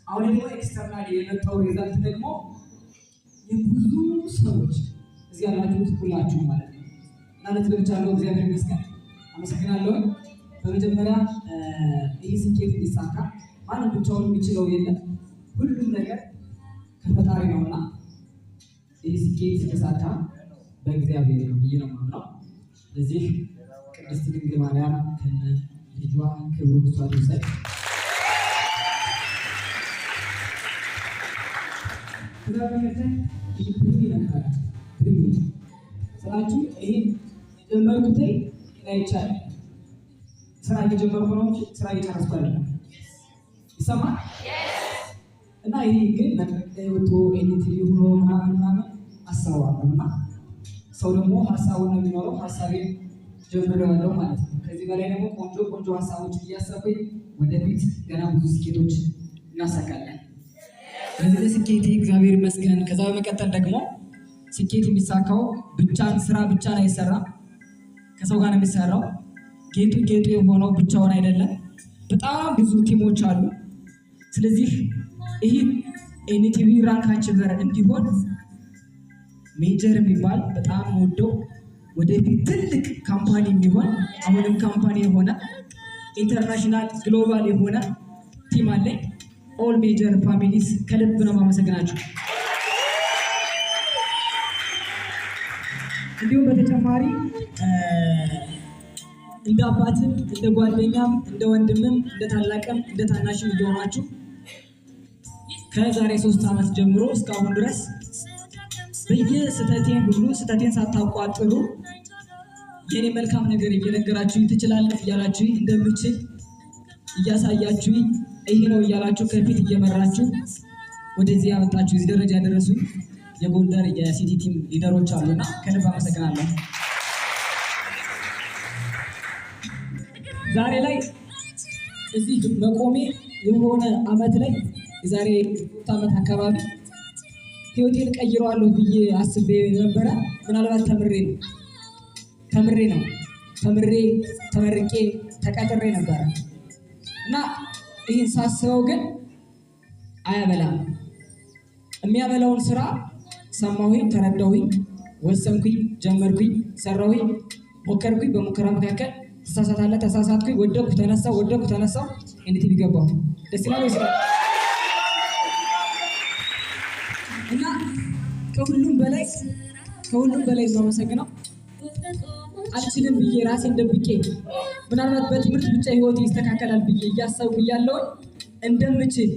አሁን ደግሞ ኤክስተርናል የመጣው ሪዛልት ደግሞ የብዙ ሰዎች እዚህ ያላችሁት ሁላችሁ ማለት ነው ማለት ብቻለሁ። እግዚአብሔር ይመስገን አመሰግናለሁ። በመጀመሪያ ይህ ስኬት እንዲሳካ ማንም ብቻውን የሚችለው የለም። ሁሉም ነገር ከፈጣሪ ነውና ይህ ስኬት የተሳካ በእግዚአብሔር ነው ብዬ ነው የማምነው። ስለዚህ ቅድስት ድንግል ማርያም ከነ ልጇ ክብሩ እሷ ትውሰድ። ከዛ በመቀጠል ፕሪቪ ነበረ። ፕሪቪ ስራችሁ ይሄን የጀመርኩት አይቻል ስራ እየጀመርኩ ነው እንጂ ስራ እየጨረስኩ አይደለም። ይሰማል እና ይሄ ግን ወጥቶ ኤዲቲንግ ሆኖ ምናምን አሳዋለሁ እና ሰው ደግሞ ሀሳቡን ነው የሚኖረው። ሀሳቤን ጀምሬዋለሁ ማለት ነው። ከዚህ በላይ ደግሞ ቆንጆ ሀሳቦች እያሰብኩኝ ወደፊት ገና ብዙ ስኬቶች እናሳካለን። በዚህ ስኬቴ እግዚአብሔር ይመስገን። ከዛ በመቀጠል ደግሞ ስኬት የሚሳካው ስራ ብቻን አይሰራም፣ ከሰው ጋር ነው የሚሰራው። ጌጡ የሆነው ብቻውን አይደለም፣ በጣም ብዙ ቲሞች አሉ። ስለዚህ ይህ ኤንቲቪ ራንክ አቺቨር እንዲሆን ሜጀር የሚባል በጣም ወደው ወደፊት ትልቅ ካምፓኒ የሚሆን አሁንም ካምፓኒ የሆነ ኢንተርናሽናል ግሎባል የሆነ ቲም አለኝ። ኦል ሜጀር ፋሚሊስ ከልብ ነው የማመሰግናችሁ። እንዲሁም በተጨማሪ እንደ አባትም እንደ ጓደኛም እንደ ወንድምም እንደ ታላቅም እንደ ታናሽም እየሆናችሁ ከዛሬ 3 ዓመት ጀምሮ እስካሁን ድረስ ስህተቴን ሳታቋጥሩ የኔ መልካም ነገር እየነገራችሁኝ ትችላለህ እያላችሁ እንደምችል እያሳያችሁ ይሄ ነው እያላችሁ ከፊት እየመራችሁ ወደዚህ ያመጣችሁ እዚህ ደረጃ ያደረሱኝ የጎንደር የሲቲ ቲም ሊደሮች አሉና ከልብ አመሰግናለሁ። ዛሬ ላይ እዚህ መቆሜ የሆነ አመት ላይ የዛሬ 3 ዓመት አካባቢ ህይወቴን ቀይረዋለሁ ብዬ አስቤ ነበረ። ምናልባት ተመርቄ ተቀጥሬ ነበረ እና ይህን ሳስበው ግን አያበላም። የሚያበላውን ስራ ሰማሁኝ፣ ተረዳሁኝ፣ ወሰንኩኝ፣ ጀመርኩኝ፣ ሰራሁኝ፣ ሞከርኩኝ። በሙከራ መካከል ተሳሳትኩኝ፣ ወደኩ ተነሳው ኤንቲቪ ገባሁ። ደስ ይላል ወይስ? እና ከሁሉም በላይ የማመሰግነው አልችልም ብዬ ራሴን ደብቄ ምናልባት በትምህርት ብቻ ህይወቴ ይስተካከላል ብዬ እያሰብኩ እያለሁ እንደምችል